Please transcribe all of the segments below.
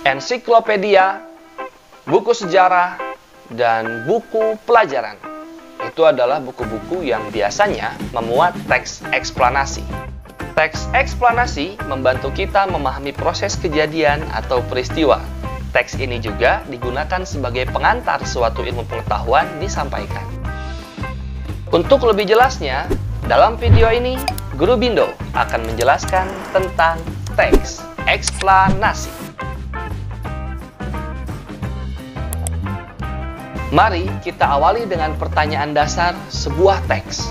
ensiklopedia, buku sejarah, dan buku pelajaran. Itu adalah buku-buku yang biasanya memuat teks eksplanasi. Teks eksplanasi membantu kita memahami proses kejadian atau peristiwa. Teks ini juga digunakan sebagai pengantar suatu ilmu pengetahuan disampaikan. Untuk lebih jelasnya, dalam video ini, Guru Bindo akan menjelaskan tentang teks eksplanasi. Mari kita awali dengan pertanyaan dasar sebuah teks.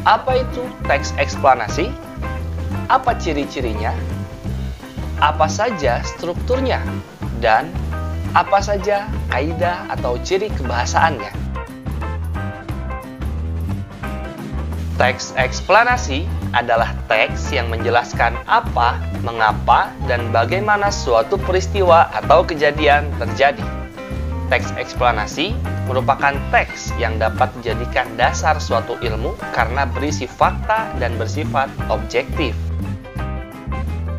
Apa itu teks eksplanasi? Apa ciri-cirinya? Apa saja strukturnya? Dan apa saja kaidah atau ciri kebahasaannya? Teks eksplanasi adalah teks yang menjelaskan apa, mengapa, dan bagaimana suatu peristiwa atau kejadian terjadi. Teks eksplanasi merupakan teks yang dapat dijadikan dasar suatu ilmu karena berisi fakta dan bersifat objektif.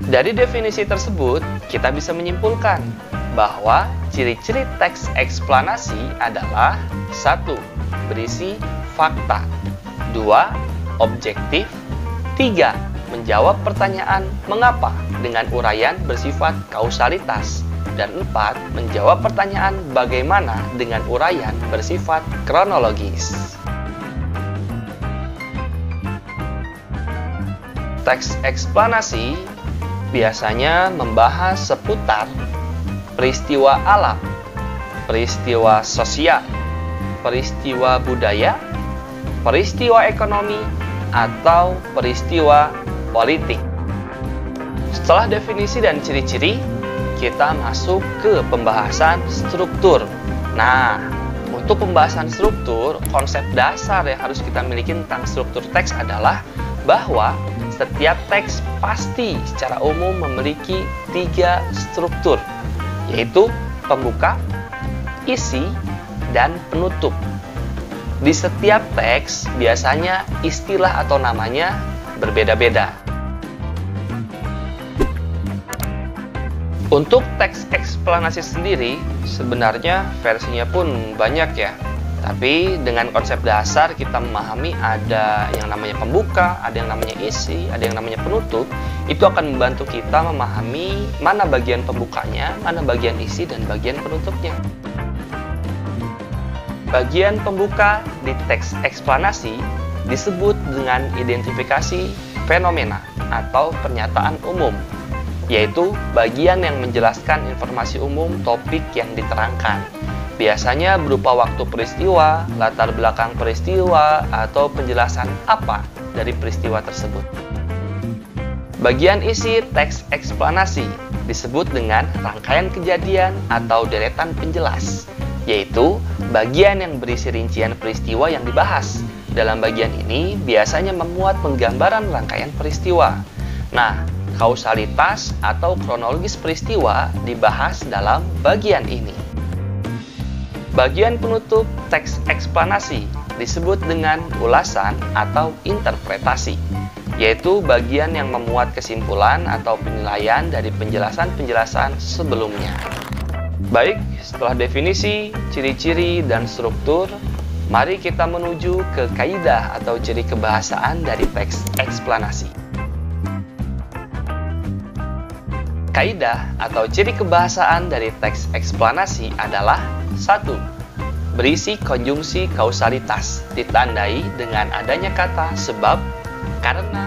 Dari definisi tersebut, kita bisa menyimpulkan bahwa ciri-ciri teks eksplanasi adalah 1. Berisi fakta, 2. Objektif, 3. Menjawab pertanyaan mengapa dengan uraian bersifat kausalitas, dan 4. Menjawab pertanyaan bagaimana dengan uraian bersifat kronologis. Teks eksplanasi biasanya membahas seputar peristiwa alam, peristiwa sosial, peristiwa budaya, peristiwa ekonomi, atau peristiwa politik. Setelah definisi dan ciri-ciri, kita masuk ke pembahasan struktur. Nah, untuk pembahasan struktur, konsep dasar yang harus kita miliki tentang struktur teks adalah bahwa setiap teks pasti secara umum memiliki 3 struktur, yaitu pembuka, isi, dan penutup. Di setiap teks biasanya istilah atau namanya berbeda-beda. Untuk teks eksplanasi sendiri, sebenarnya versinya pun banyak ya. Tapi dengan konsep dasar kita memahami ada yang namanya pembuka, ada yang namanya isi, ada yang namanya penutup. Itu akan membantu kita memahami mana bagian pembukanya, mana bagian isi, dan bagian penutupnya. Bagian pembuka di teks eksplanasi disebut dengan identifikasi fenomena atau pernyataan umum, yaitu bagian yang menjelaskan informasi umum topik yang diterangkan. Biasanya berupa waktu peristiwa, latar belakang peristiwa, atau penjelasan apa dari peristiwa tersebut. Bagian isi teks eksplanasi disebut dengan rangkaian kejadian atau deretan penjelas, yaitu bagian yang berisi rincian peristiwa yang dibahas. Dalam bagian ini biasanya memuat penggambaran rangkaian peristiwa. Nah, kausalitas atau kronologis peristiwa dibahas dalam bagian ini. Bagian penutup teks eksplanasi disebut dengan ulasan atau interpretasi, yaitu bagian yang memuat kesimpulan atau penilaian dari penjelasan-penjelasan sebelumnya. Baik, setelah definisi, ciri-ciri, dan struktur, mari kita menuju ke kaidah atau ciri kebahasaan dari teks eksplanasi. Kaidah atau ciri kebahasaan dari teks eksplanasi adalah 1. Berisi konjungsi kausalitas, ditandai dengan adanya kata sebab, karena,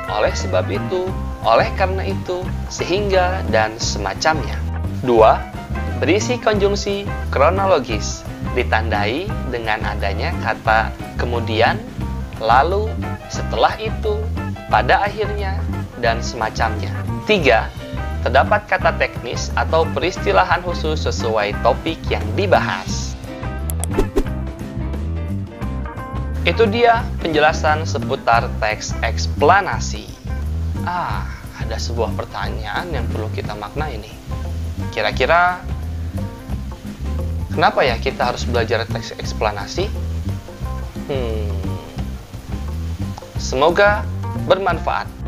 oleh sebab itu, oleh karena itu, sehingga, dan semacamnya. 2. Berisi konjungsi kronologis, ditandai dengan adanya kata kemudian, lalu, setelah itu, pada akhirnya, dan semacamnya. 3. Terdapat kata teknis atau peristilahan khusus sesuai topik yang dibahas. Itu dia penjelasan seputar teks eksplanasi. Ada sebuah pertanyaan yang perlu kita maknai nih. Kira-kira kenapa ya kita harus belajar teks eksplanasi? Semoga bermanfaat.